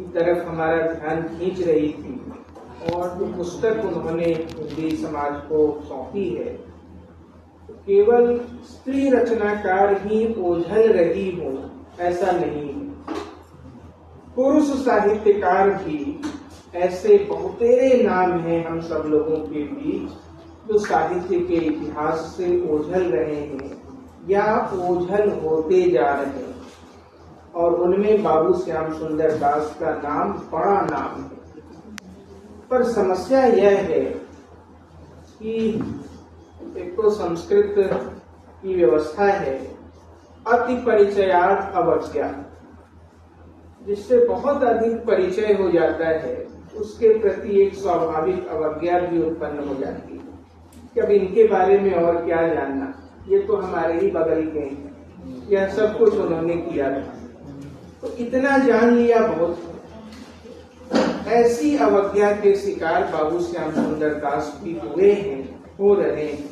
की तरफ हमारा ध्यान खींच रही थी और जो पुस्तक उन्होंने हिंदी समाज को सौंपी है, तो केवल स्त्री रचनाकार ही ओझल रही हो ऐसा नहीं है। पुरुष साहित्यकार भी ऐसे बहुतेरे नाम हैं हम सब लोगों के बीच जो साहित्य के इतिहास से ओझल रहे हैं या ओझल होते जा रहे हैं, और उनमें बाबू श्याम सुंदर दास का नाम बड़ा नाम है। पर समस्या यह है कि एक तो संस्कृत की व्यवस्था है अति परिचयार्थ अवज्ञा, जिससे बहुत अधिक परिचय हो जाता है उसके प्रति एक स्वाभाविक अवज्ञा भी उत्पन्न हो जाती है कि अब इनके बारे में और क्या जानना, ये तो हमारे ही बगल के हैं, यह सब कुछ उन्होंने किया था, तो इतना जान लिया बहुत है। ऐसी अवज्ञा के शिकार बाबू श्याम सुंदर दास भी हुए हैं, हो रहे हैं।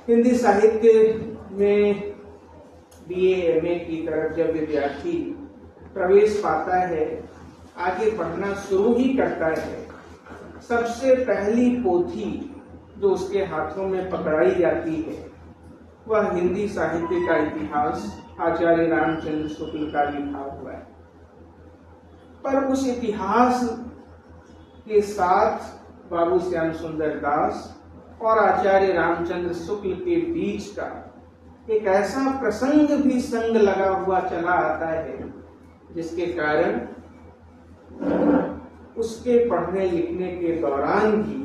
हिंदी साहित्य में BA MA की तरफ जब विद्यार्थी प्रवेश पाता है, आगे पढ़ना शुरू ही करता है, सबसे पहली पोथी जो उसके हाथों में पकड़ाई जाती है वह हिंदी साहित्य का इतिहास आचार्य रामचंद्र शुक्ल का लिखा हुआ है। पर उस इतिहास के साथ बाबू श्याम सुंदर दास और आचार्य रामचंद्र शुक्ल के बीच का एक ऐसा प्रसंग भी संग लगा हुआ चला आता है जिसके कारण उसके पढ़ने लिखने के दौरान भी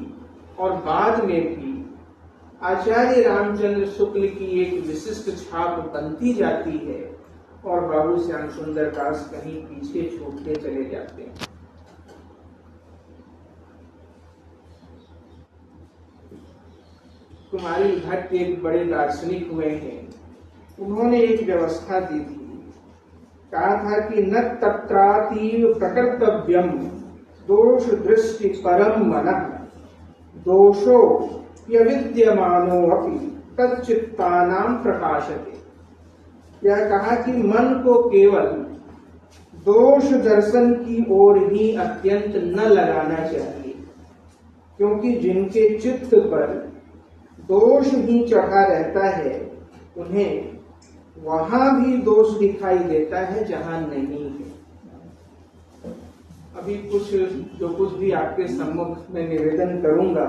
और बाद में भी आचार्य रामचंद्र शुक्ल की एक विशिष्ट छाप बनती जाती है और बाबू श्याम सुंदर दास कहीं पीछे छूटते चले जाते हैं। कुमारी भट्ट एक बड़े दार्शनिक हुए हैं, उन्होंने एक व्यवस्था दी थी, कहा था कि न तत्रातीव प्रकर्तव्यम दोष दृष्टि परम मनः दोषो यविद्यमानो अपि तच्चित्तानां प्रकाशते। यह कहा कि मन को केवल दोष दर्शन की ओर ही अत्यंत न लगाना चाहिए, क्योंकि जिनके चित्त पर दोष ही चढ़ा रहता है उन्हें वहां भी दोष दिखाई देता है जहां नहीं है। अभी जो कुछ भी आपके सम्मुख में निवेदन करूंगा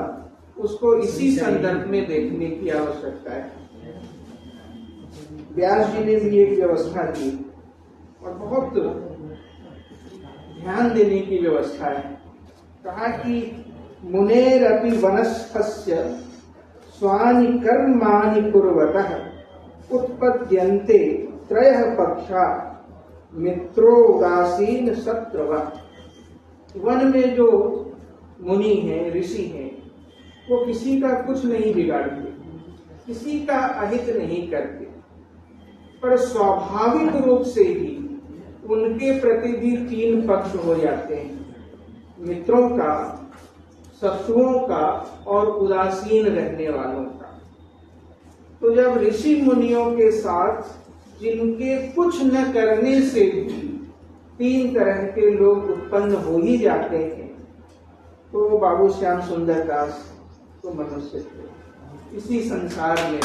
उसको इसी संदर्भ में देखने की आवश्यकता है। व्यास जी ने भी एक व्यवस्था दी और बहुत ध्यान देने की व्यवस्था है। कहा कि मुनेरपि वनस्थस्य स्वानि कर्माणि कुर्वतः उत्पद्यन्ते त्रयः पक्षा मित्रोदासीन शत्रवः। वन में जो मुनि हैं, ऋषि हैं, वो किसी का कुछ नहीं बिगाड़ते, किसी का अहित नहीं करते, पर स्वाभाविक रूप से ही उनके प्रति भी तीन पक्ष हो जाते हैं, मित्रों का, शत्रुओं का और उदासीन रहने वालों का। तो जब ऋषि मुनियों के साथ जिनके कुछ न करने से भी तीन तरह के लोग उत्पन्न हो ही जाते हैं, तो बाबू श्याम सुंदर दास तो मनुष्य थे, इसी संसार में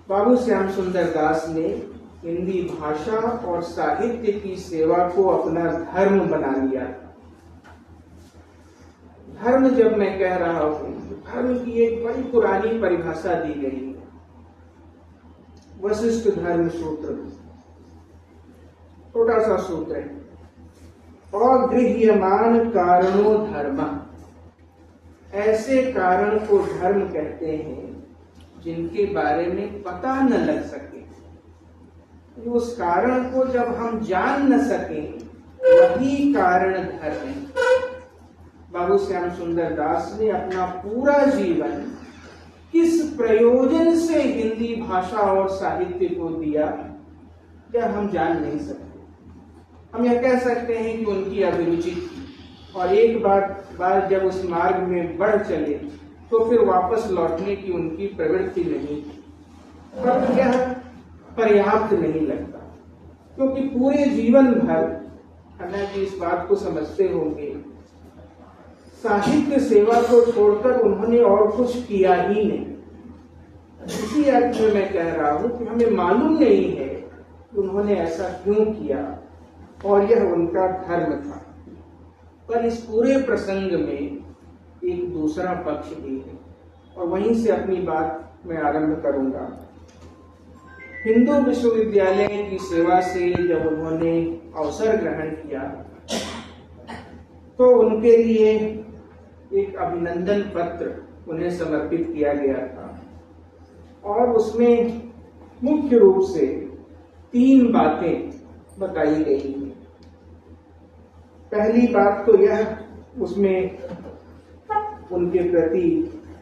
बाबू श्याम सुंदर दास ने हिंदी भाषा और साहित्य की सेवा को अपना धर्म बना लिया। धर्म जब मैं कह रहा हूं, धर्म की एक बड़ी पुरानी परिभाषा दी गई है, वशिष्ठ धर्म सूत्र, छोटा सा सूत्र है, अगृह्यमान कारणों धर्म। ऐसे कारण को धर्म कहते हैं जिनके बारे में पता न लग सके, उस कारण को जब हम जान न सके वही कारण धर्म है। बाबू श्याम सुंदर दास ने अपना पूरा जीवन किस प्रयोजन से हिंदी भाषा और साहित्य को दिया, यह हम जान नहीं सकते। हम यह कह सकते हैं कि उनकी अभिरुचि थी और एक बार जब उस मार्ग में बढ़ चले तो फिर वापस लौटने की उनकी प्रवृत्ति नहीं थी। पर यह पर्याप्त नहीं लगता, क्योंकि पूरे जीवन भर अन्ना जी इस बात को समझते होंगे, साहित्य सेवा को छोड़कर उन्होंने और कुछ किया ही नहीं। इसी अर्थ में मैं कह रहा हूं कि हमें मालूम नहीं है कि उन्होंने ऐसा क्यों किया और यह उनका धर्म था। पर इस पूरे प्रसंग में एक दूसरा पक्ष भी है और वहीं से अपनी बात मैं आरंभ करूंगा। हिंदू विश्वविद्यालय की सेवा से जब उन्होंने अवसर ग्रहण किया तो उनके लिए एक अभिनंदन पत्र उन्हें समर्पित किया गया था और उसमें मुख्य रूप से 3 बातें बताई गई हैं। पहली बात तो यह उसमें उनके प्रति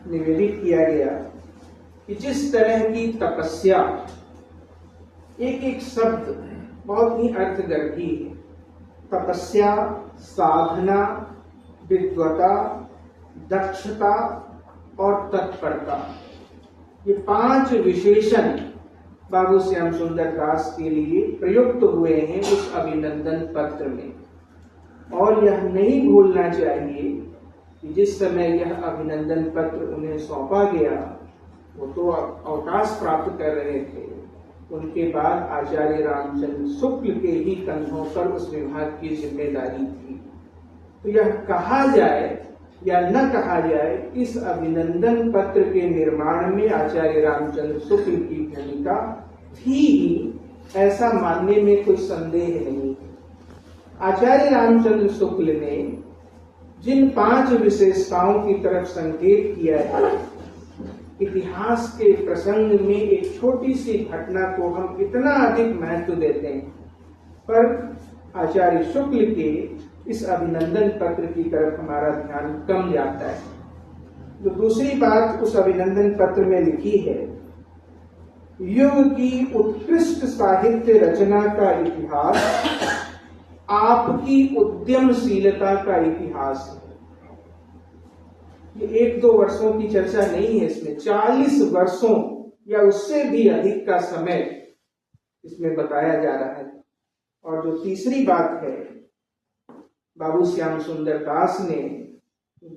निवेदित किया गया कि जिस तरह की तपस्या, एक एक शब्द बहुत ही अर्थगर्भी है, तपस्या, साधना, विद्वता, दक्षता और तत्परता, ये 5 विशेषण बाबू श्याम सुंदर दास के लिए प्रयुक्त हुए हैं उस अभिनंदन पत्र में। और यह नहीं भूलना चाहिए कि जिस समय यह अभिनंदन पत्र उन्हें सौंपा गया, वो तो अवकाश प्राप्त कर रहे थे, उनके बाद आचार्य रामचंद्र शुक्ल के ही कंधों पर उस विभाग की जिम्मेदारी थी। तो यह कहा जाए या न कहा जाए, इस अभिनंदन पत्र के निर्माण में आचार्य रामचंद्र शुक्ल की भूमिका थी ही, ऐसा मानने में कोई संदेह नहीं। आचार्य रामचंद्र शुक्ल ने जिन 5 विशेषताओं की तरफ संकेत किया है, इतिहास के प्रसंग में एक छोटी सी घटना को हम इतना अधिक महत्व देते हैं, पर आचार्य शुक्ल के इस अभिनंदन पत्र की तरफ हमारा ध्यान कम जाता है। जो दूसरी बात उस अभिनंदन पत्र में लिखी है, युग की उत्कृष्ट साहित्य रचना का इतिहास आपकी उद्यमशीलता का इतिहास है। ये 1-2 वर्षों की चर्चा नहीं है, इसमें 40 वर्षों या उससे भी अधिक का समय इसमें बताया जा रहा है। और जो तीसरी बात है, बाबू श्याम सुंदर दास ने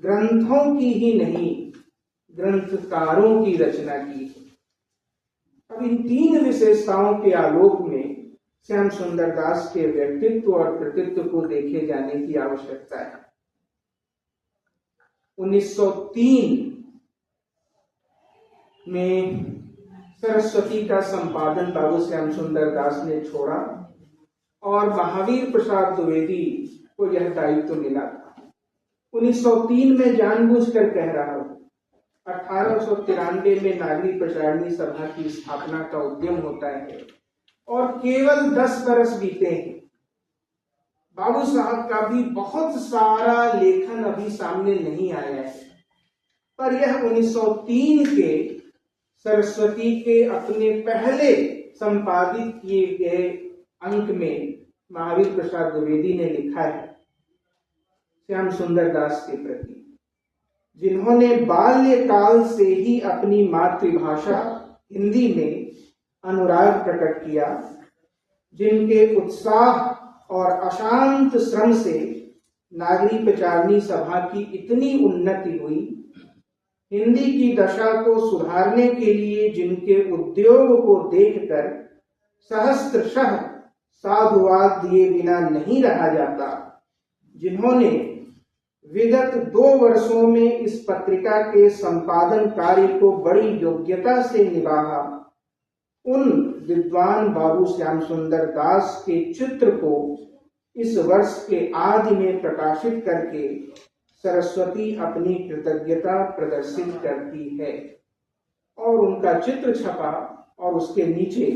ग्रंथों की ही नहीं, ग्रंथकारों की रचना की। अब इन 3 विशेषताओं के आलोक में श्याम सुंदर दास के व्यक्तित्व और कृतित्व को देखे जाने की आवश्यकता है। 1903 में सरस्वती का संपादन बाबू श्याम सुंदर दास ने छोड़ा और महावीर प्रसाद द्विवेदी को यह दायित्व मिला था। 1903 में जानबूझकर कह रहा हूं, 1893 में नागरिक प्रचारणी सभा की स्थापना का उद्यम होता है और केवल 10 बरस बीते हैं। बाबू साहब का भी बहुत सारा लेखन अभी सामने नहीं आया है, पर यह 1903 के सरस्वती के अपने पहले संपादित किए गए अंक में महावीर प्रसाद द्विवेदी ने लिखा है श्याम सुंदर दास के प्रति, जिन्होंने बाल्यकाल से ही अपनी मातृभाषा हिंदी में अनुराग प्रकट किया, जिनके उत्साह और अशांत श्रम से नागरिक प्रचारणी सभा की इतनी उन्नति हुई, हिंदी की दशा को सुधारने के लिए जिनके उद्योग को देखकर सहस्त्रशः साधुवाद दिए बिना नहीं रहा जाता, जिन्होंने विगत 2 वर्षों में इस पत्रिका के संपादन कार्य को बड़ी योग्यता से निभाया, उन विद्वान बाबू श्याम सुंदर दास के चित्र को इस वर्ष के आदि में प्रकाशित करके सरस्वती अपनी कृतज्ञता प्रदर्शित करती है। और उनका चित्र छपा और उसके नीचे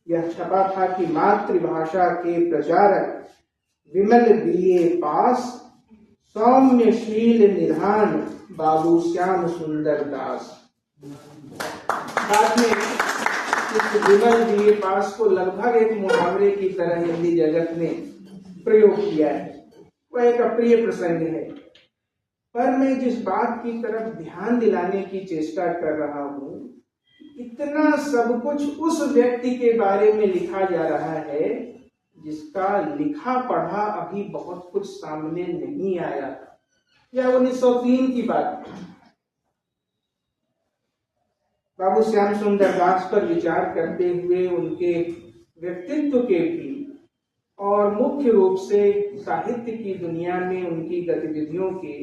यह छपा था कि मातृभाषा के प्रचारक विमल बीए पास, सौम्यशील निधान बाबू श्याम सुंदर दास। साथ में इस विमल बीए पास को लगभग एक मुहावरे की तरह हिंदी जगत ने प्रयोग किया है। वह एक अप्रिय प्रसंग है, पर मैं जिस बात की तरफ ध्यान दिलाने की चेष्टा कर रहा हूं, इतना सब कुछ उस व्यक्ति के बारे में लिखा जा रहा है जिसका लिखा पढ़ा अभी बहुत कुछ सामने नहीं आया था। यह 1903 की बात है। बाबू श्याम सुंदर दास पर विचार करते हुए उनके व्यक्तित्व के भी और मुख्य रूप से साहित्य की दुनिया में उनकी गतिविधियों के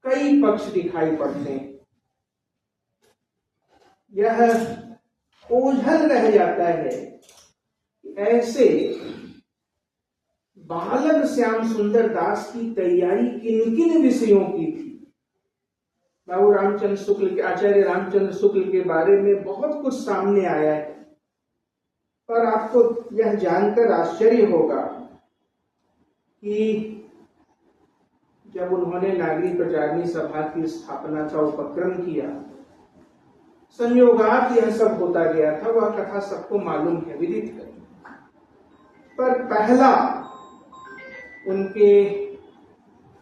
कई पक्ष दिखाई पड़ते हैं। यह ओझल रह जाता है ऐसे बालक श्याम सुंदर दास की तैयारी किन किन विषयों की थी। बाबू रामचंद्र शुक्ल के आचार्य रामचंद्र शुक्ल के बारे में बहुत कुछ सामने आया है, पर आपको यह जानकर आश्चर्य होगा कि जब उन्होंने नागरिक प्रचारणी सभा की स्थापना का उपक्रम किया, संयोगात यह सब होता गया था, वह कथा सबको मालूम है, विदित है। पर पहला उनके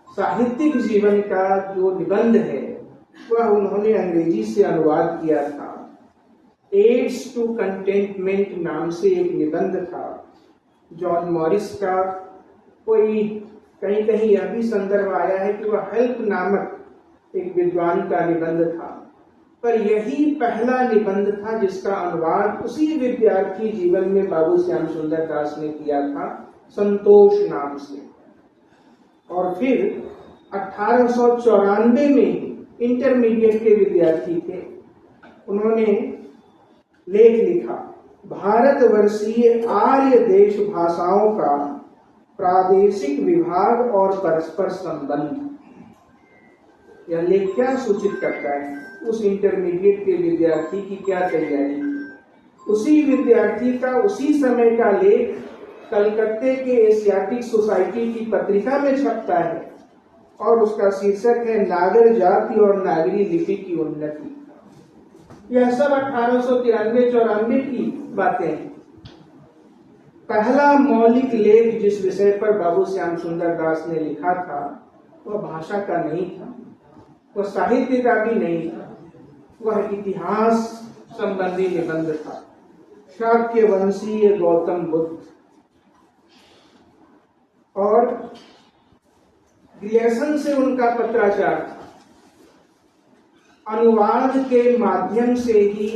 साहित्यिक जीवन का जो निबंध है वह उन्होंने अंग्रेजी से अनुवाद किया था। एड्स टू कंटेंटमेंट नाम से एक निबंध था जॉन मॉरिस का। कोई कहीं कहीं यह भी संदर्भ आया है कि वह हेल्प नामक एक विद्वान का निबंध था, पर यही पहला निबंध था जिसका अनुवाद उसी विद्यार्थी जीवन में बाबू श्याम सुंदर दास ने किया था, संतोष नाम से। और फिर 1894 में इंटरमीडिएट के विद्यार्थी थे, उन्होंने लेख लिखा, भारतवर्षीय आर्य देश भाषाओं का प्रादेशिक विभाग और परस्पर संबंध। यह लेख क्या सूचित करता है? उस इंटरमीडिएट के विद्यार्थी की क्या तैयारी? उसी विद्यार्थी का उसी समय का लेख कलकत्ते के एशियाटिक सोसाइटी की पत्रिका में छपता है और उसका शीर्षक है नागर जाति और नागरी लिपि की उन्नति। यह सब 1893-94 की बातें हैं। पहला मौलिक लेख जिस विषय पर बाबू श्याम सुंदर दास ने लिखा था वह भाषा का नहीं था, वह साहित्य का भी नहीं था, वह इतिहास संबंधी निबंध था। शाक्य वंशीय गौतम बुद्ध और ग्रियर्सन से उनका पत्राचार था। अनुवाद के माध्यम से ही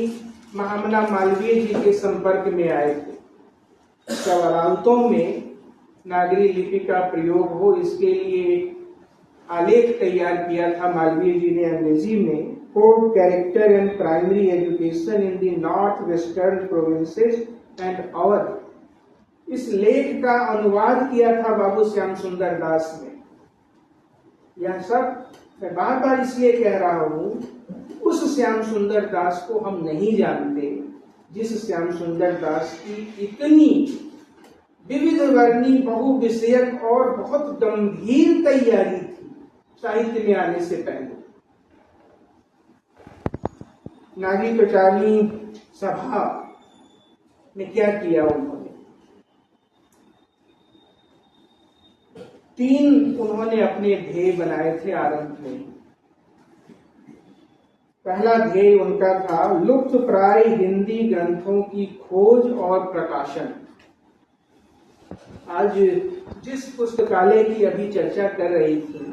महामना मालवीय जी के संपर्क में आए थे। सवालांतों में नागरी लिपि का प्रयोग हो इसके लिए आलेख तैयार किया था मालवीय जी ने अंग्रेजी में, code character and primary education in the north western provinces and our. इस लेख का अनुवाद किया था बाबू श्याम सुंदर दास ने। यह सब मैं बार बार इसलिए कह रहा हूं, उस श्याम सुंदर दास को हम नहीं जानते जिस श्याम सुंदर दास की इतनी विविध वर्णी बहुविषयक और बहुत गंभीर तैयारी थी साहित्य में आने से पहले। नागरिक प्रचारणी सभा में क्या किया उन्होंने? 3 उन्होंने अपने ध्येय बनाए थे आरंभ में। पहला ध्येय उनका था लुप्त प्राय हिंदी ग्रंथों की खोज और प्रकाशन। आज जिस पुस्तकालय की अभी चर्चा कर रही थी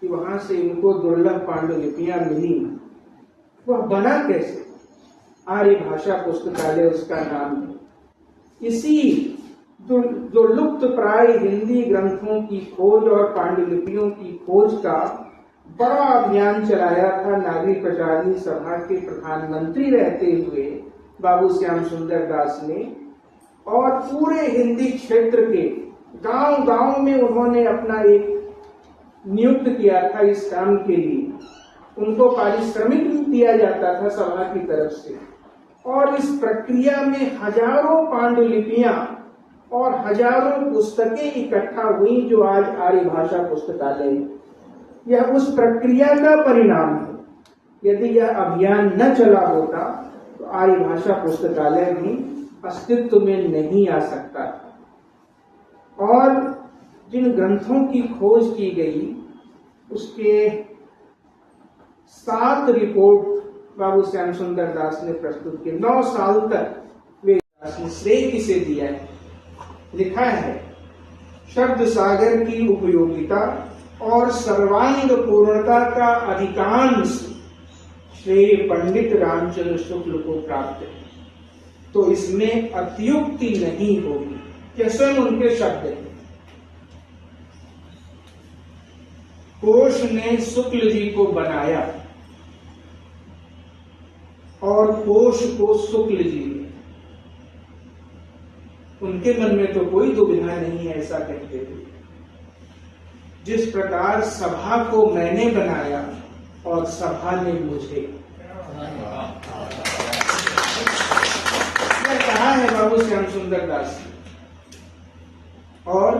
कि वहां से इनको दुर्लभ पांडुलिपियां मिली, वह बना कैसे? आर्य भाषा पुस्तकालय उसका नाम है। इसी जो लुप्त प्राय हिंदी ग्रंथों की खोज और पांडुलिपियों की खोज का बड़ा अभियान चलाया था नागरिक प्रचारणी सभा के प्रधानमंत्री रहते हुए बाबू श्याम सुंदर दास ने। और पूरे हिंदी क्षेत्र के गांव-गांव में उन्होंने अपना एक नियुक्त किया था इस काम के लिए। उनको पारिश्रमिक दिया जाता था सभा की तरफ से, और इस प्रक्रिया में हजारों पांडुलिपियां और हजारों पुस्तकें इकट्ठा हुई जो आज आर्य भाषा पुस्तकालय है। यह उस प्रक्रिया का परिणाम है। यदि यह अभियान न चला होता तो आर्य भाषा पुस्तकालय भी अस्तित्व में नहीं आ सकता था। और जिन ग्रंथों की खोज की गई उसके 7 रिपोर्ट बाबू श्याम सुंदर दास ने प्रस्तुत किए। 9 साल तक वेदव्यास ने श्रेय किसे दिया है? लिखा है, शब्द सागर की उपयोगिता और सर्वांग पूर्णता का अधिकांश श्रेय पंडित रामचंद्र शुक्ल को प्राप्त है, तो इसमें अत्युक्ति नहीं होगी। यह स्वयं उनके शब्द हैं। कोश ने शुक्ल जी को बनाया और कोश को शुक्ल जी ने। उनके मन में तो कोई दुविधा नहीं है ऐसा कहते हुए। जिस प्रकार सभा को मैंने बनाया और सभा ने मुझे, यह कहा है बाबू श्याम सुंदर दास ने। और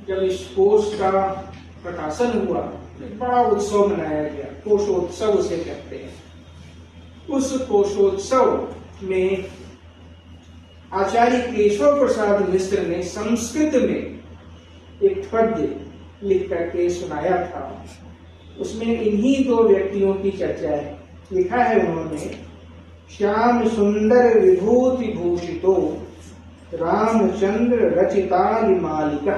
जब इस कोश का प्रकाशन हुआ, बड़ा उत्सव मनाया गया। कोशोत्सव उसे कहते हैं। उस कोशोत्सव में आचार्य केशव प्रसाद मिश्र ने संस्कृत में एक पद्य लिख करके सुनाया था। उसमें इन्हीं 2 व्यक्तियों की चर्चा है। लिखा है उन्होंने, श्याम सुंदर विभूति भूषितो रामचंद्र रचितालि मालिका।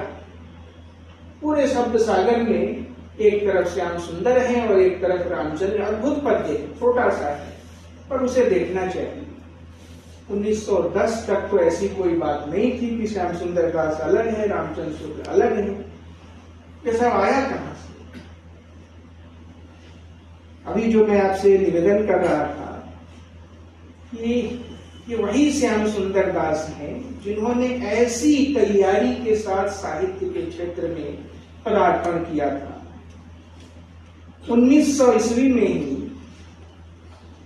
पूरे शब्द सागर में एक तरफ श्याम सुंदर है और एक तरफ रामचंद्र। अद्भुत पद्य है, छोटा सा है, पर उसे देखना चाहिए। 1910 तक तो ऐसी कोई बात नहीं थी कि श्याम सुंदर दास अलग है, रामचंद्र शुक्ल अलग है। ये सब आया कहां से? अभी जो मैं आपसे निवेदन कर रहा था कि ये वही श्याम सुंदर दास हैं जिन्होंने ऐसी तैयारी के साथ साहित्य के क्षेत्र में पदार्पण किया था। 1900 ईस्वी में ही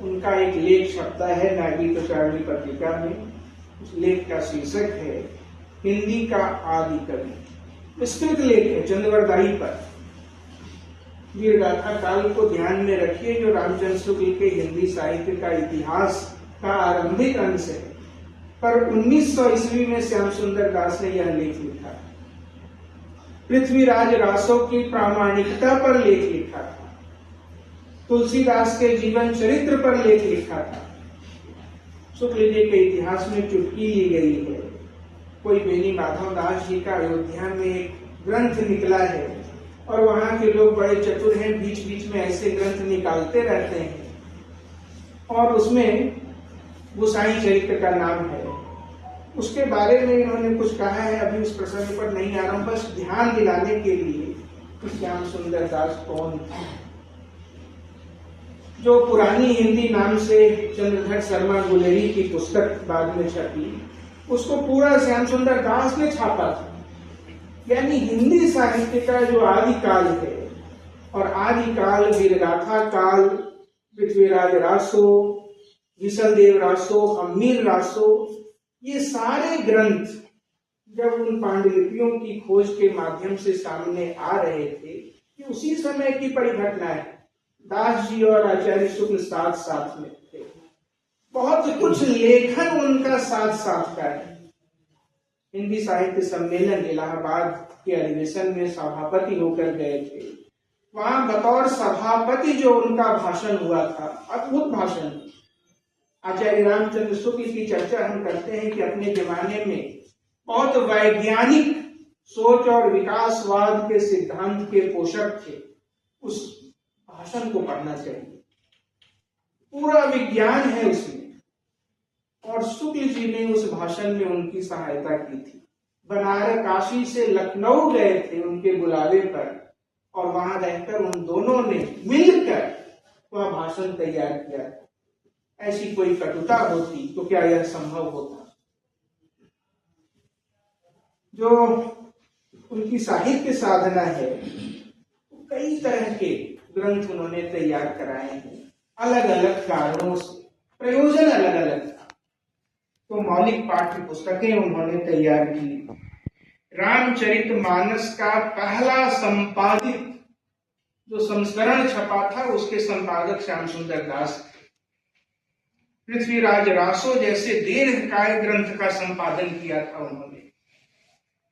उनका एक लेख छपता है नागरिक प्रचारणी पत्रिका में। उस लेख का शीर्षक है हिंदी का आदि कवि। विस्तृत लेख है चंद्रवरदाई पर। वीरगाथा काल को ध्यान में रखिए, जो रामचंद्र शुक्ल के हिंदी साहित्य का इतिहास का आरंभिक अंश है। पर 1900 ईस्वी में श्याम सुंदर दास ने यह लेख लिखा। पृथ्वीराज रासो की प्रामाणिकता पर लेख लिखा था। तुलसीदास के जीवन चरित्र पर लेख लिखा था। शुक्ल जी के इतिहास में चुटकी ली गई है। कोई बेनी माधव दास जी का अयोध्या में एक ग्रंथ निकला है और वहां के लोग बड़े चतुर हैं, बीच बीच में ऐसे ग्रंथ निकालते रहते हैं और उसमें गोसाई चरित्र का नाम है। उसके बारे में इन्होंने कुछ कहा है, अभी उस प्रसंग पर नहीं आ रहा हूं, बस ध्यान दिलाने के लिए श्याम सुंदर दास कौन था। जो पुरानी हिंदी नाम से चंद्रधर शर्मा गुलेरी की पुस्तक बाद में छपी, उसको पूरा श्याम सुंदर दास ने छापा था। यानी हिंदी साहित्य का जो आदिकाल है, और आदिकाल वीरगाथा काल, पृथ्वीराज रासो, विशलदेव रासो, हम्मीर रासो, ये सारे ग्रंथ जब उन पांडुलिपियों की खोज के माध्यम से सामने आ रहे थे, ये उसी समय की परिघटना है। दास जी और आचार्य शुक्ल साथ साथ में थे। बहुत कुछ लेखन उनका साथ साथ का है। हिंदी साहित्य सम्मेलन इलाहाबाद के अधिवेशन में सभापति होकर गए थे। वहां बतौर सभापति जो उनका भाषण हुआ था, अद्भुत भाषण। आचार्य रामचंद्र शुक्ल की चर्चा हम करते हैं कि अपने जमाने में बहुत वैज्ञानिक सोच और विकासवाद के सिद्धांत के पोषक थे। उस भाषण को पढ़ना चाहिए, पूरा विज्ञान है उसमें। और शुक्ल जी ने उस भाषण में उनकी सहायता की थी। बनारस काशी से लखनऊ गए थे उनके बुलावे पर, और वहां रहकर उन दोनों ने मिलकर वह भाषण तैयार किया। ऐसी कोई कटुता होती तो क्या यह संभव होता? जो उनकी साहित्य साधना है, कई तरह के ग्रंथ उन्होंने तैयार कराए हैं, अलग अलग कारणों से, प्रयोजन अलग अलग था। तो मौलिक पाठ्य पुस्तकें उन्होंने तैयार की। रामचरितमानस का पहला संपादित जो संस्करण छपा था, उसके संपादक श्याम सुंदर दास। पृथ्वीराज रासो जैसे दीर्घकाय ग्रंथ का संपादन किया था उन्होंने।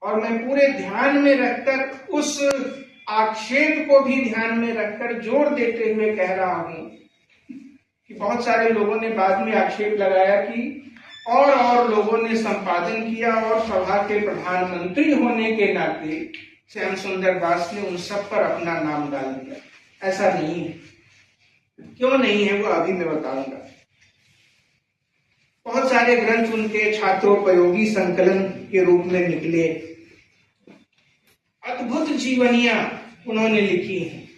और मैं पूरे ध्यान में रखकर उस आक्षेप को भी ध्यान में रखकर जोर देते हुए कह रहा हूं कि बहुत सारे लोगों ने बाद में आक्षेप लगाया कि और लोगों ने संपादन किया और सभा के प्रधानमंत्री होने के नाते श्याम सुंदर दास ने उन सब पर अपना नाम डाल दिया। ऐसा नहीं है। क्यों नहीं है वो अभी मैं बताऊंगा। बहुत सारे ग्रंथ उनके छात्रोपयोगी संकलन के रूप में निकले, अद्भुत जीवनियां उन्होंने लिखी हैं।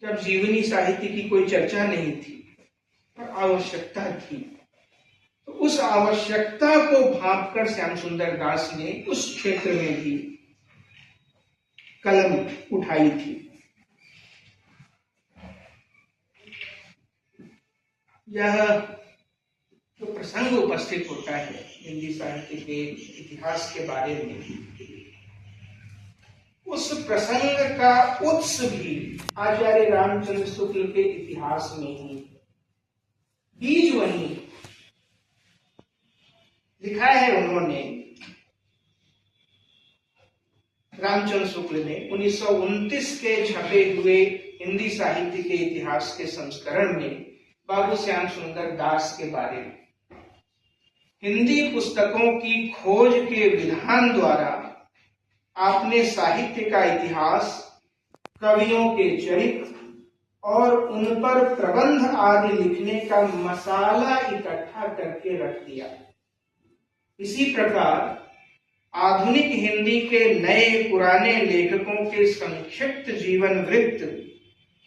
जब जीवनी साहित्य की कोई चर्चा नहीं थी पर आवश्यकता थी, तो उस आवश्यकता को भांपकर श्याम सुंदर दास ने उस क्षेत्र में भी कलम उठाई थी। यह जो प्रसंग उपस्थित होता है हिंदी साहित्य के इतिहास के बारे में, उस प्रसंग का उत्स भी आचार्य रामचंद्र शुक्ल के इतिहास में ही, बीज वही लिखा है उन्होंने। रामचंद्र शुक्ल ने 1929 के छपे हुए हिंदी साहित्य के इतिहास के संस्करण में बाबू श्याम सुंदर दास के बारे में हिंदी पुस्तकों की खोज के विधान द्वारा आपने साहित्य का इतिहास, कवियों के चरित्र और उन पर प्रबंध आदि लिखने का मसाला इकट्ठा करके रख दिया। इसी प्रकार आधुनिक हिंदी के नए पुराने लेखकों के संक्षिप्त जीवन वृत्त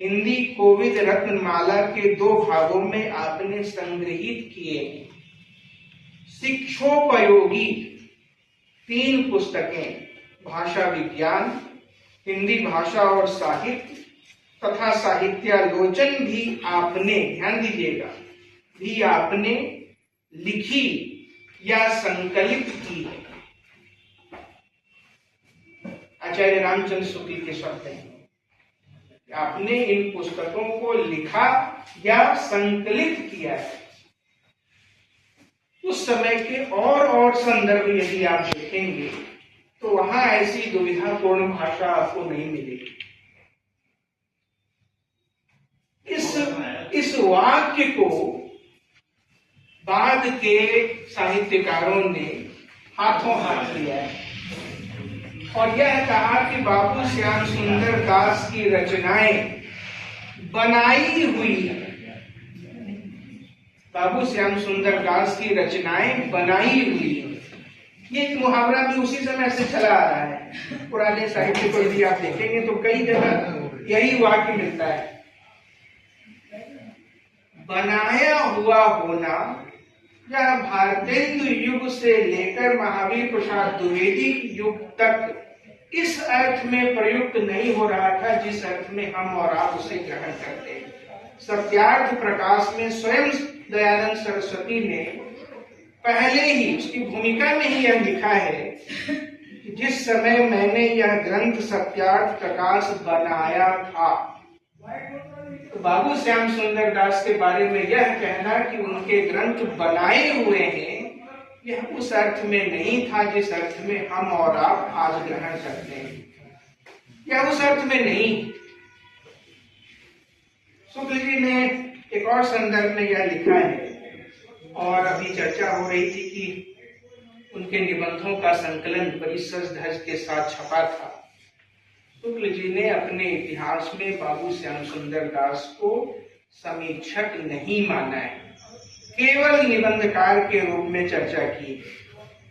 हिंदी कोविद रत्नमाला के 2 भागों में आपने संग्रहित किए हैं। शिक्षोपयोगी 3 पुस्तकें, भाषा विज्ञान, हिंदी भाषा और साहित्य तथा साहित्यालोचन भी आपने, ध्यान दीजिएगा, भी आपने लिखी या संकलित की है। आचार्य रामचंद्र शुक्ल के शब्द हैं, आपने इन पुस्तकों को लिखा या संकलित किया है। उस समय के और संदर्भ यदि आप देखेंगे तो वहां ऐसी दुविधापूर्ण भाषा आपको नहीं मिलेगी। इस वाक्य को बाद के साहित्यकारों ने हाथों हाथ लिया है और यह कहा कि बाबू श्याम सुंदर दास की रचनाएं बनाई हुई, बाबू श्याम सुंदर दास की रचनाएं बनाई हुई। ये मुहावरा भी उसी समय से चला आ रहा है। पुराने साहित्य को यदि आप देखेंगे तो कई जगह यही वाक्य मिलता है। बनाया हुआ होना यह भारतेंदु युग से लेकर महावीर प्रसाद द्विवेदी युग तक इस अर्थ में प्रयुक्त नहीं हो रहा था जिस अर्थ में हम और आप उसे ग्रहण करते हैं। सत्यार्थ प्रकाश में स्वयं दयानंद सरस्वती ने पहले ही उसकी भूमिका में ही यह लिखा है कि जिस समय मैंने यह ग्रंथ सत्यार्थ प्रकाश बनाया था, तो बाबू श्याम सुंदर दास के बारे में यह कहना कि उनके ग्रंथ बनाए हुए हैं, यह उस अर्थ में नहीं था जिस अर्थ में हम और आप आज ग्रहण करते हैं। यह उस अर्थ में नहीं। शुक्ल जी ने एक और संदर्भ में यह लिखा है और अभी चर्चा हो रही थी कि उनके निबंधों का संकलन बड़ी सज धज के साथ छपा था। शुक्ल जी ने अपने इतिहास में बाबू श्याम सुंदर दास को समीक्षक नहीं माना है, केवल निबंधकार के रूप में चर्चा की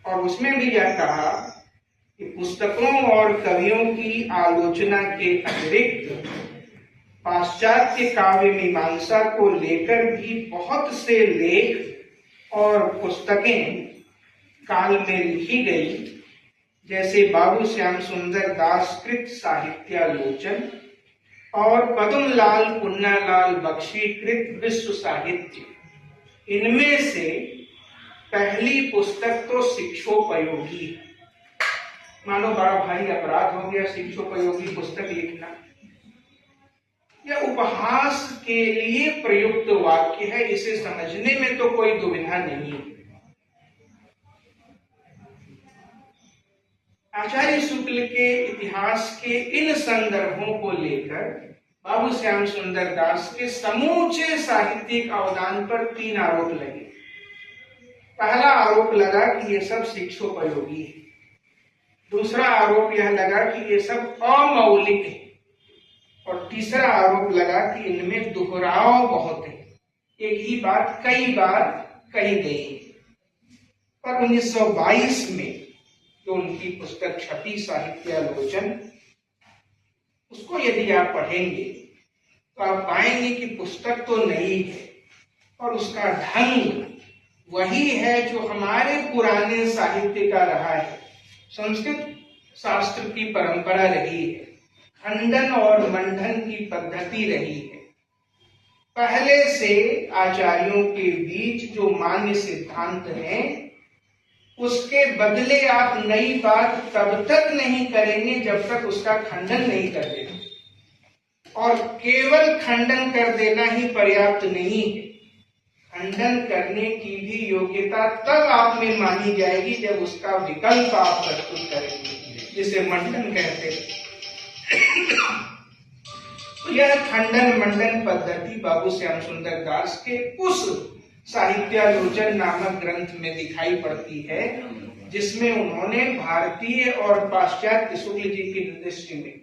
और उसमें भी यह कहा कि पुस्तकों और कवियों की आलोचना के अतिरिक्त पाश्चात्य काव्य मीमांसा को लेकर भी बहुत से लेख और पुस्तकें काल में लिखी गई, जैसे बाबू श्याम सुंदर दास कृत साहित्यालोचन और पद्मलाल पुन्नालाल बख्शी कृत विश्व साहित्य। इनमें से पहली पुस्तक तो शिक्षोपयोगी है। मानो बड़ा भारी अपराध हो गया शिक्षोपयोगी पुस्तक लिखना। यह उपहास के लिए प्रयुक्त वाक्य है, इसे समझने में तो कोई दुविधा नहीं है। आचार्य शुक्ल के इतिहास के इन संदर्भों को लेकर बाबू श्याम सुंदर दास के समूचे साहित्यिक अवदान पर 3 आरोप लगे। पहला आरोप लगा कि ये सब शिक्षोपयोगी है। दूसरा आरोप यह लगा कि ये सब अमौलिक है। और तीसरा आरोप लगा कि इनमें दोहराव बहुत है, एक ही बात कई बार कही गई है। पर 1922 में जो उनकी पुस्तक छपी साहित्यालोचन, उसको यदि आप पढ़ेंगे तो आप पाएंगे कि पुस्तक तो नई है और उसका ढंग वही है जो हमारे पुराने साहित्य का रहा है। संस्कृत शास्त्र की परंपरा रही है, खंडन और मंडन की पद्धति रही है। पहले से आचार्यों के बीच जो मान्य सिद्धांत हैं, उसके बदले आप नई बात तब तक नहीं करेंगे जब तक उसका खंडन नहीं कर देते। और केवल खंडन कर देना ही पर्याप्त नहीं है, खंडन करने की भी योग्यता तब आप में मानी जाएगी जब उसका विकल्प आप प्रस्तुत करेंगे, जिसे मंडन कहते हैं। तो यह खंडन मंडन पद्धति बाबू श्याम सुंदर दास के उस साहित्यालोचन नामक ग्रंथ में दिखाई पड़ती है, जिसमें उन्होंने भारतीय और पाश्चात्य शुक्ल जी की दृष्टि में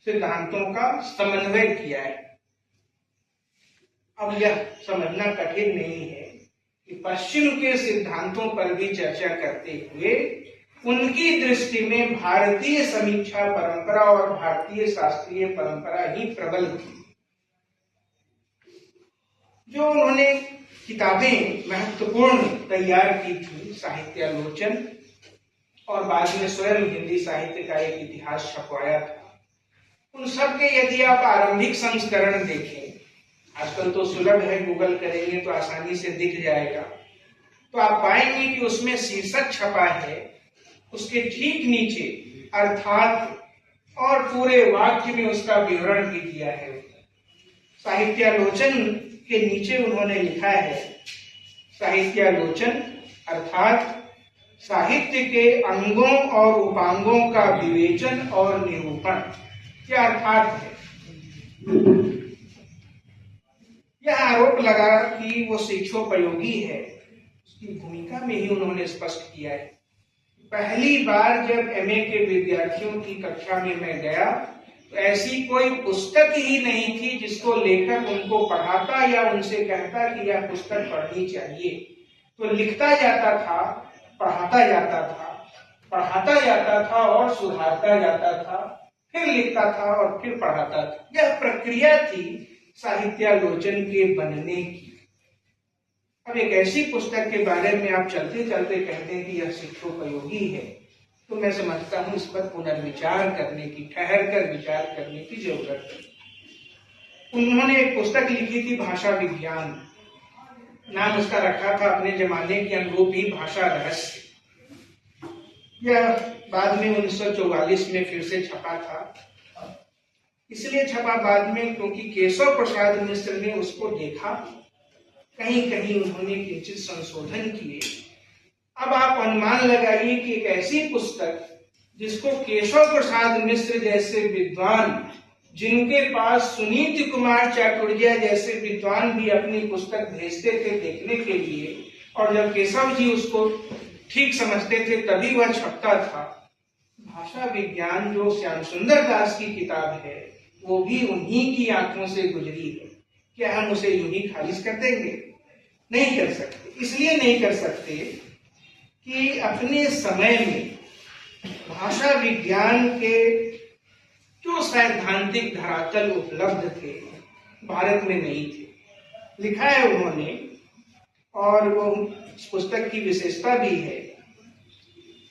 सिद्धांतों का समन्वय किया है। अब यह समझना कठिन नहीं है कि पश्चिम के सिद्धांतों पर भी चर्चा करते हुए उनकी दृष्टि में भारतीय समीक्षा परंपरा और भारतीय शास्त्रीय परंपरा ही प्रबल थी। जो उन्होंने किताबें महत्वपूर्ण तैयार की थी, साहित्यालोचन, और बाद में स्वयं हिंदी साहित्य का एक इतिहास छपवाया था, उन सब के यदि आप आरंभिक संस्करण देखें, आजकल तो सुलभ है, गूगल करेंगे तो आसानी से दिख जाएगा, तो आप पाएंगे कि उसमें शीर्षक छपा है, उसके ठीक नीचे अर्थात और पूरे वाक्य में उसका विवरण भी दिया है। साहित्यालोचन के नीचे उन्होंने लिखा है, साहित्यालोचन अर्थात साहित्य के अंगों और उपांगों का विवेचन और निरूपण। क्या अर्थात है? यह आरोप लगा कि वो शिक्षोपयोगी है, उसकी भूमिका में ही उन्होंने स्पष्ट किया है। पहली बार जब एमए के विद्यार्थियों की कक्षा में मैं गया तो ऐसी कोई पुस्तक ही नहीं थी जिसको लेकर उनको पढ़ाता या उनसे कहता कि यह पुस्तक पढ़नी चाहिए। तो लिखता जाता था, पढ़ाता जाता था, पढ़ाता जाता था और सुधारता जाता था, फिर लिखता था और फिर पढ़ाता था। यह प्रक्रिया थी साहित्यालोचन के बनने की। अब एक ऐसी पुस्तक के बारे में आप चलते चलते कहते हैं कि यह शिक्षोपयोगी है, तो मैं समझता हूं इस पर पुनर्विचार करने की, ठहर कर विचार करने की जरूरत है। उन्होंने एक पुस्तक लिखी थी, भाषा विज्ञान, नाम उसका रखा था अपने जमाने के अनुरूप ही, भाषा रहस्य। यह बाद में 1944 में फिर से छपा था। इसलिए छपा बाद में क्योंकि केशव प्रसाद मिश्र ने उसको देखा, कहीं कहीं उन्होंने किंचित संशोधन किए। अब आप अनुमान लगाइए कि एक ऐसी पुस्तक जिसको केशव प्रसाद मिश्र जैसे विद्वान, जिनके पास सुनीति कुमार चाटुर्या जैसे विद्वान भी अपनी पुस्तक भेजते थे देखने के लिए, और जब केशव जी उसको ठीक समझते थे तभी वह छपता था। भाषा विज्ञान जो श्याम सुंदर दास की किताब है, वो भी उन्हीं की आंखों से गुजरी है। क्या हम उसे यूं ही खारिज कर देंगे? नहीं कर सकते। इसलिए नहीं कर सकते कि अपने समय में भाषा विज्ञान के जो सैद्धांतिक धरातल उपलब्ध थे, भारत में नहीं थे। लिखा है उन्होंने, और वो इस पुस्तक की विशेषता भी है,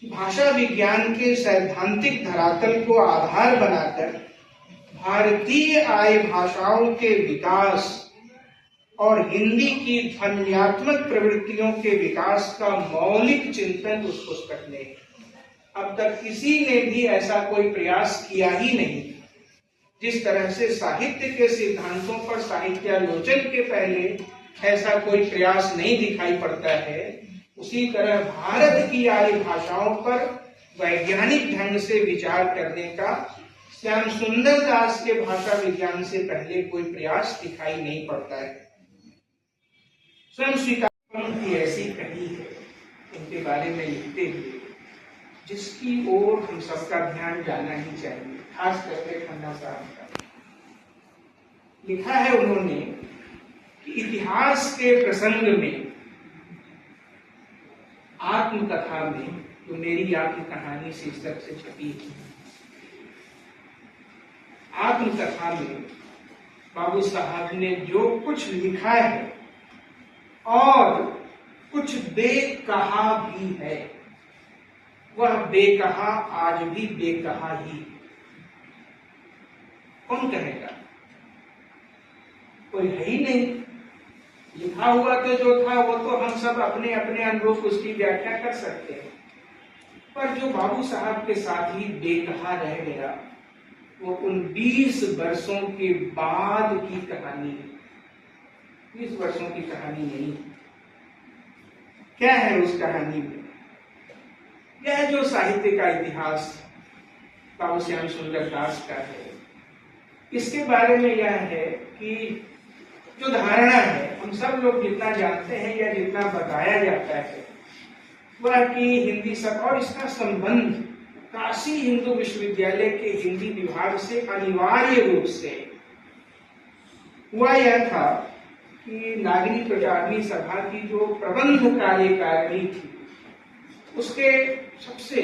भाषा विज्ञान के सैद्धांतिक धरातल को आधार बनाकर भारतीय आय भाषाओं के विकास और हिंदी की ध्वन्यात्मक प्रवृत्तियों के विकास का मौलिक चिंतन उस पुस्तक ने, अब तक किसी ने भी ऐसा कोई प्रयास किया ही नहीं। जिस तरह से साहित्य के सिद्धांतों पर साहित्यालोचन के पहले ऐसा कोई प्रयास नहीं दिखाई पड़ता है, उसी तरह भारत की आर्य भाषाओं पर वैज्ञानिक ढंग से विचार करने का श्याम सुंदर दास के भाषा विज्ञान से पहले कोई प्रयास दिखाई नहीं पड़ता है। स्वयं स्वीकार की ऐसी कही है उनके बारे में लिखते हुए, जिसकी ओर हम सबका ध्यान जाना ही चाहिए, खास करके खन्ना साहब का। लिखा है उन्होंने कि इतिहास के प्रसंग में, आत्मकथा में, तो मेरी आत्मकहानी शीर्षक से छपी है, आत्मकथा में बाबू साहब ने जो कुछ लिखा है और कुछ बेकहा भी है, वह बेकहा आज भी बेकहा ही। कौन कहेगा? कोई है ही नहीं। लिखा हुआ तो जो था वो तो हम सब अपने अपने अनुरूप उसकी व्याख्या कर सकते हैं, पर जो बाबू साहब के साथ ही बेकहा रह गया वो उन 20 वर्षों के बाद की कहानी है, 20 वर्षों की कहानी नहीं। क्या है उस कहानी में? यह जो साहित्य का इतिहास बाबू श्याम सुंदर दास का है, इसके बारे में यह है कि जो धारणा है, हम सब लोग जितना जानते हैं या जितना बताया जाता है, वह कि हिंदी सब, और इसका संबंध काशी हिंदू विश्वविद्यालय के हिंदी विभाग से अनिवार्य रूप से हुआ। यह था कि नागरी प्रचारणी सभा की जो प्रबंध कार्यकारिणी थी, उसके सबसे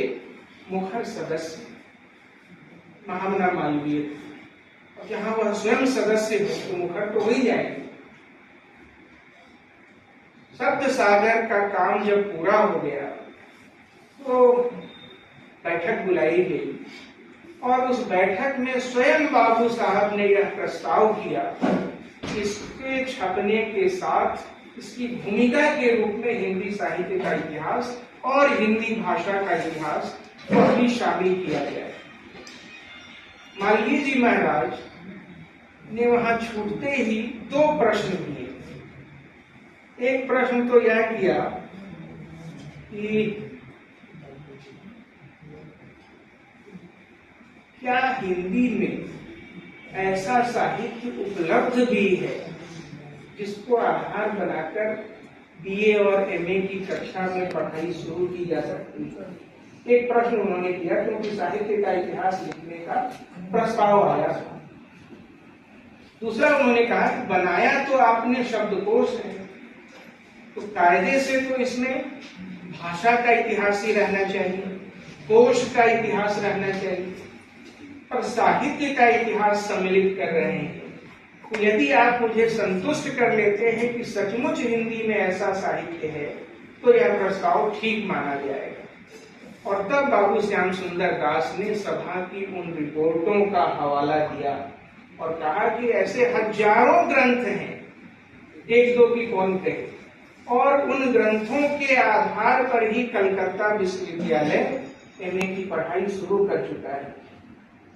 मुखर सदस्य महामना मालवीय थे, और जहां वह स्वयं सदस्य हो तो मुखर तो हो ही जाएंगे। शब्द सागर का काम जब पूरा हो गया तो बैठक बुलाई गई, और उस बैठक में स्वयं बाबू साहब ने यह प्रस्ताव किया कि इसके छपने के साथ इसकी भूमिका के रूप में हिंदी साहित्य का इतिहास और हिंदी भाषा का इतिहास को भी शामिल किया जाए। मालवीय जी महाराज ने वहां छूटते ही 2 प्रश्न किए। एक प्रश्न तो यह किया कि क्या हिंदी में ऐसा साहित्य उपलब्ध भी है जिसको आधार बनाकर बीए और एमए की कक्षा में पढ़ाई शुरू की जा सकती है? एक प्रश्न उन्होंने किया, क्योंकि साहित्य का इतिहास लिखने का प्रस्ताव आया था। दूसरा उन्होंने कहा कि बनाया तो आपने शब्दकोश है, तो कायदे से तो इसमें भाषा का इतिहास ही रहना चाहिए, कोश का इतिहास रहना चाहिए, पर साहित्य का इतिहास सम्मिलित कर रहे हैं। तो यदि आप मुझे संतुष्ट कर लेते हैं कि सचमुच हिंदी में ऐसा साहित्य है, तो यह प्रस्ताव ठीक माना जाएगा। और तब बाबू श्याम सुंदर दास ने सभा की उन रिपोर्टों का हवाला दिया और कहा कि ऐसे हजारों ग्रंथ हैं, 1-2 की कौन कहे, और उन ग्रंथों के आधार पर ही कलकत्ता विश्वविद्यालय एमए की पढ़ाई शुरू कर चुका है।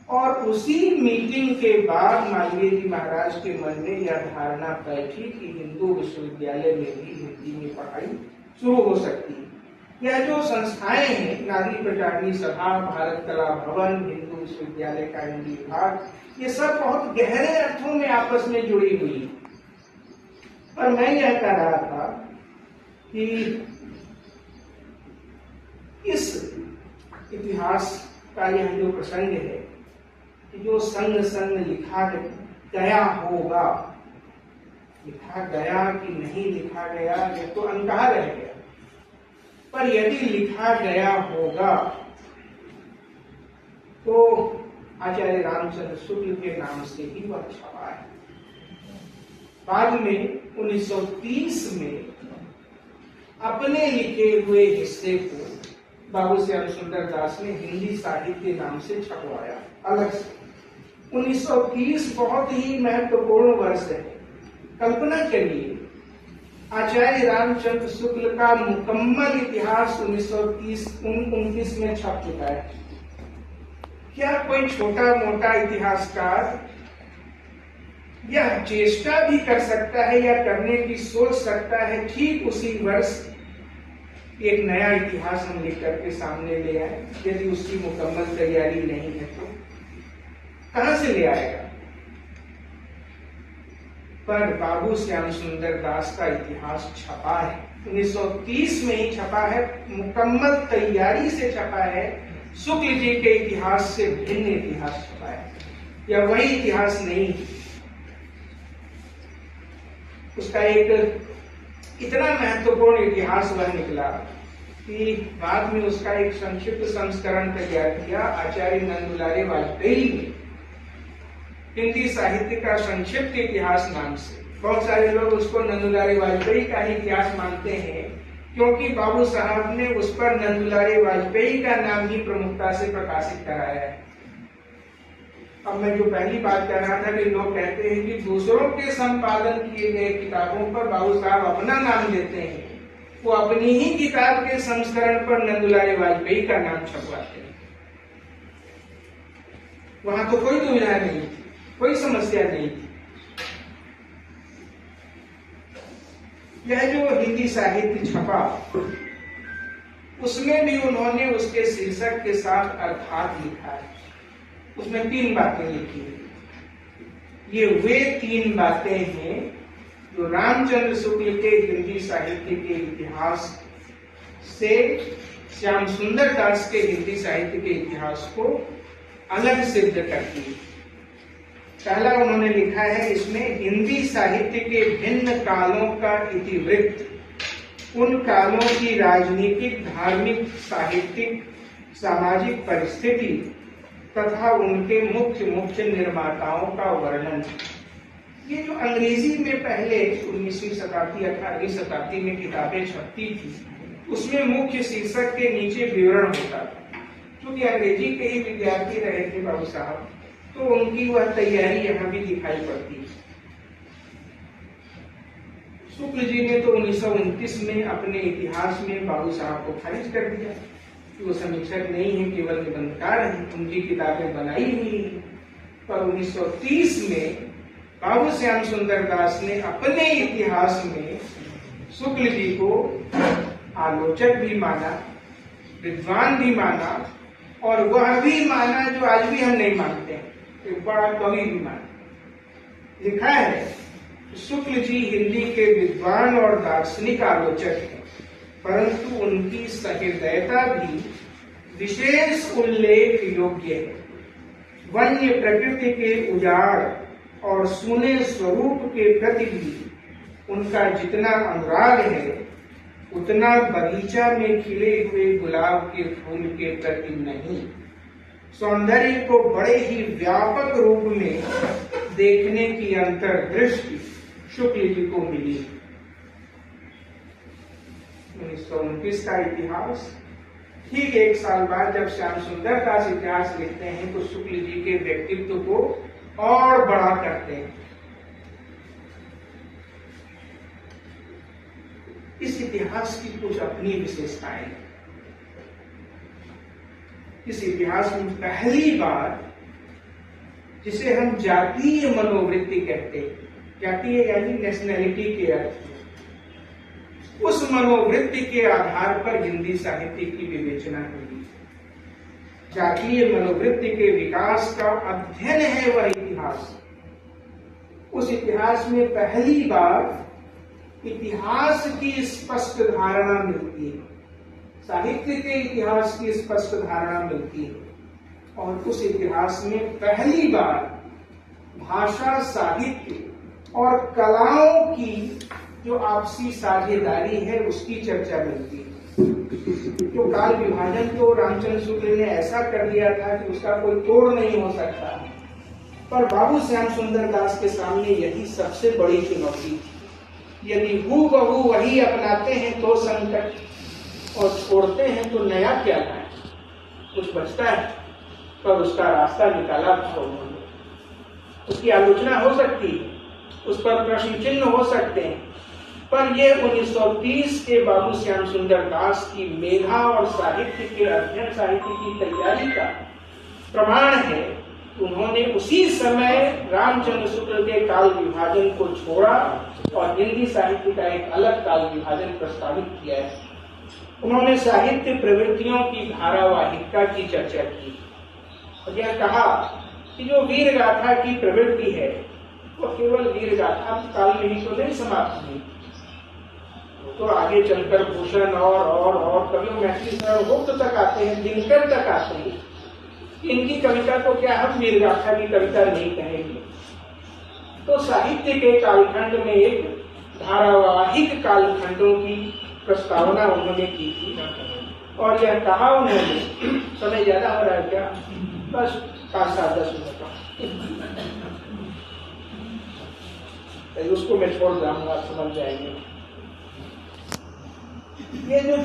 और उसी मीटिंग के बाद मालवीय जी महाराज के मन में यह धारणा बैठी कि हिंदू विश्वविद्यालय में भी हिंदी में पढ़ाई शुरू हो सकती है। यह जो संस्थाएं हैं, नागरी प्रचारणी सभा, भारत कला भवन, हिंदू विश्वविद्यालय का हिंदी विभाग, ये सब बहुत गहरे अर्थों में आपस में जुड़ी हुई है। और मैं यह कह रहा था कि इस इतिहास का यह जो प्रसंग है कि जो संग संग लिखा गया होगा, लिखा गया कि नहीं लिखा गया ये तो अनकहा रह गया, पर यदि लिखा गया होगा तो आचार्य रामचंद्र शुक्ल के नाम से ही वह छपा है। बाद में 1930 में अपने लिखे हुए हिस्से को बाबू श्याम सुंदर दास ने हिंदी साहित्य नाम से छपवाया अलग से। 1930 बहुत ही महत्वपूर्ण वर्ष है। कल्पना करिए, आचार्य रामचंद्र शुक्ल का मुकम्मल इतिहास 1930-29 में छप चुका है। क्या कोई छोटा मोटा इतिहासकार यह चेष्टा भी कर सकता है या करने की सोच सकता है ठीक उसी वर्ष एक नया इतिहास हम लिख करके सामने ले आए। यदि उसकी मुकम्मल तैयारी नहीं है तो कहां से ले आएगा? पर बाबू श्याम सुंदर दास का इतिहास छपा है, 1930 में ही छपा है, मुकम्मल तैयारी से छपा है। शुक्ल जी के इतिहास से भिन्न इतिहास छपा है, या वही इतिहास नहीं। उसका एक इतना महत्वपूर्ण इतिहास वह निकला कि बाद में उसका एक संक्षिप्त संस्करण तैयार किया आचार्य नंदुलारे वाजपेयी ने, हिंदी साहित्य का संक्षिप्त इतिहास नाम से। बहुत सारे लोग उसको नंदुलारे वाजपेयी का ही इतिहास मानते हैं, क्योंकि बाबू साहब ने उस पर नंदुलारे वाजपेयी का नाम ही प्रमुखता से प्रकाशित कराया है। अब मैं जो पहली बात कर रहा था कि लोग कहते हैं कि दूसरों के संपादन किए गए किताबों पर बाबू साहब अपना नाम लेते हैं, वो अपनी ही किताब के संस्करण पर नंदुलारे वाजपेयी का नाम छपवाते हैं। वहां तो कोई दुविधा नहीं थी, कोई समस्या नहीं थी। यह जो हिंदी साहित्य छपा उसमें भी उन्होंने उसके शीर्षक के साथ अर्थात लिखा है। उसमें 3 बातें लिखी है। ये वे 3 बातें हैं जो रामचंद्र शुक्ल के हिंदी साहित्य के इतिहास से श्याम सुंदर दास के हिंदी साहित्य के इतिहास को अलग सिद्ध करती है। पहला उन्होंने लिखा है इसमें, हिंदी साहित्य के भिन्न कालों का इतिवृत्त, उन कालों की राजनीतिक, धार्मिक, साहित्यिक, सामाजिक परिस्थिति तथा उनके मुख्य निर्माताओं का वर्णन। ये जो अंग्रेजी में पहले 19वीं शताब्दी 18वीं शताब्दी में किताबें छपती थी, उसमें मुख्य शीर्षक के नीचे विवरण होता था। क्योंकि अंग्रेजी के ही विद्यार्थी रहे थे बाबू साहब, तो उनकी वह तैयारी यहाँ भी दिखाई पड़ती है। शुक्ल जी ने तो 1929 में अपने इतिहास में बाबू साहब को खारिज कर दिया कि वो समीक्षक नहीं है, केवल निबंधकार हैं, उनकी किताबें बनाई हुई हैं। पर 1930 में बाबू श्याम सुंदर दास ने अपने इतिहास में शुक्ल जी को आलोचक भी माना, विद्वान भी माना, और वह भी माना जो आज भी हम नहीं मानते हैं, एक बड़ा कवि भी माना। लिखा है शुक्ल जी हिंदी के विद्वान और दार्शनिक आलोचक हैं, परंतु उनकी सहृदयता भी विशेष उल्लेख योग्य है। वन्य प्रकृति के उजाड़ और सुने स्वरूप के प्रति भी उनका जितना अनुराग है, उतना बगीचा में खिले हुए गुलाब के फूल के प्रति नहीं। सौंदर्य को बड़े ही व्यापक रूप में देखने की अंतर्दृष्टि शुक्ल जी को मिली। 1929 का इतिहास, ठीक 1 साल बाद जब श्याम सुंदर दास इतिहास लिखते हैं तो शुक्ल जी के व्यक्तित्व को और बड़ा करते हैं। इस इतिहास की कुछ अपनी विशेषताएं। इस इतिहास में पहली बार जिसे हम जातीय मनोवृत्ति कहते हैं, जातीय यानी नेशनैलिटी के अर्थ, उस मनोवृत्ति के आधार पर हिंदी साहित्य की विवेचना हुई। जातीय मनोवृत्ति के विकास का अध्ययन है वह इतिहास। उस इतिहास में पहली बार इतिहास की स्पष्ट धारणा मिलती है, साहित्य के इतिहास की स्पष्ट धारणा मिलती है, और उस इतिहास में पहली बार भाषा, साहित्य और कलाओं की जो आपसी साझेदारी है उसकी चर्चा मिलती है। जो काल विभाजन तो रामचंद्र शुक्ल ने ऐसा कर दिया था कि उसका कोई तोड़ नहीं हो सकता, पर बाबू श्याम सुंदर दास के सामने यही सबसे बड़ी चुनौती थी। यदि हूबहू वही अपनाते हैं तो संकट, और छोड़ते हैं तो नया क्या है, कुछ बचता है, पर उसका रास्ता निकाला था उन्होंने। उसकी आलोचना हो सकती है, उस पर प्रश्न चिन्ह हो सकते हैं, पर यह 1930 के बाबू श्याम सुंदर दास की मेधा और साहित्य के अध्ययन, साहित्य की तैयारी का प्रमाण है। उन्होंने उसी समय रामचंद्र शुक्ल के काल विभाजन को छोड़ा और हिंदी साहित्य का एक अलग काल विभाजन प्रस्तावित किया है। उन्होंने साहित्य प्रवृत्तियों की धारावाहिकता की चर्चा की और यह कहा कि जो वीर गाथा की प्रवृत्ति है वो केवल वीर गाथा काल में ही तो नहीं समाप्त हुई, तो आगे चलकर भूषण और कभी मैथिली सर्वभुक्त तक आते हैं, दिनकर तक आते हैं। इनकी कविता को क्या हम वीर गाथा की कविता नहीं कहेंगे। तो साहित्य के कालखंड में एक धारावाहिक कालखंडों की प्रस्तावना उन्होंने की थी और यह कहा उन्होंने, समय ज्यादा हो रहा है क्या? बस 5-7-10 मिनट का, उसको मैं छोड़ जाऊंगा, समझ जाएंगे। ये जो